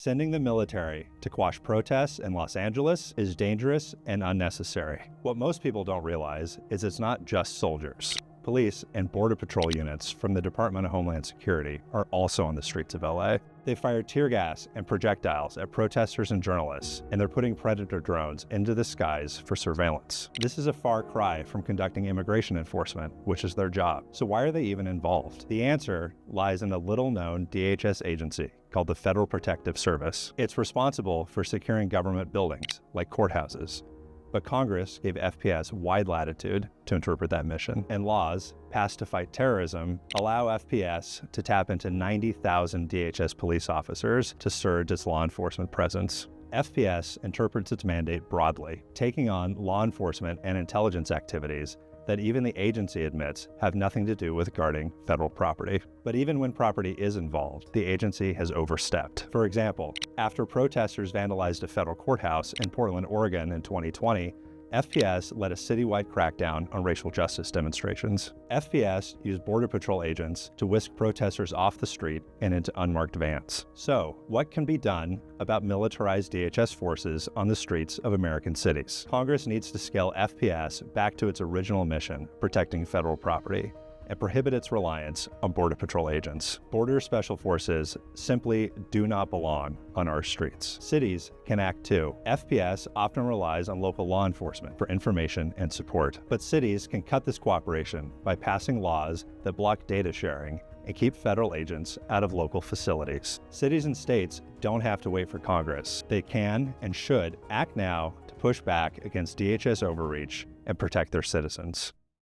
Sending the military to quash protests in Los Angeles is dangerous and unnecessary. What most people don't realize is it's not just soldiers. Police and Border Patrol units from the Department of Homeland Security are also on the streets of LA. They fired tear gas and projectiles at protesters and journalists, and they're putting Predator drones into the skies for surveillance. This is a far cry from conducting immigration enforcement, which is their job. So why are they even involved? The answer lies in a little-known DHS agency called the Federal Protective Service. It's responsible for securing government buildings, like courthouses. But Congress gave FPS wide latitude to interpret that mission, and laws passed to fight terrorism allow FPS to tap into 90,000 DHS police officers to surge its law enforcement presence. FPS interprets its mandate broadly, taking on law enforcement and intelligence activities that even the agency admits have nothing to do with guarding federal property. But even when property is involved, the agency has overstepped. For example, after protesters vandalized a federal courthouse in Portland, Oregon in 2020, FPS led a citywide crackdown on racial justice demonstrations. FPS used Border Patrol agents to whisk protesters off the street and into unmarked vans. So, what can be done about militarized DHS forces on the streets of American cities? Congress needs to scale FPS back to its original mission, protecting federal property, and prohibit its reliance on Border Patrol agents. Border Special Forces simply do not belong on our streets. Cities can act too. FPS often relies on local law enforcement for information and support, but cities can cut this cooperation by passing laws that block data sharing and keep federal agents out of local facilities. Cities and states don't have to wait for Congress. They can and should act now to push back against DHS overreach and protect their citizens.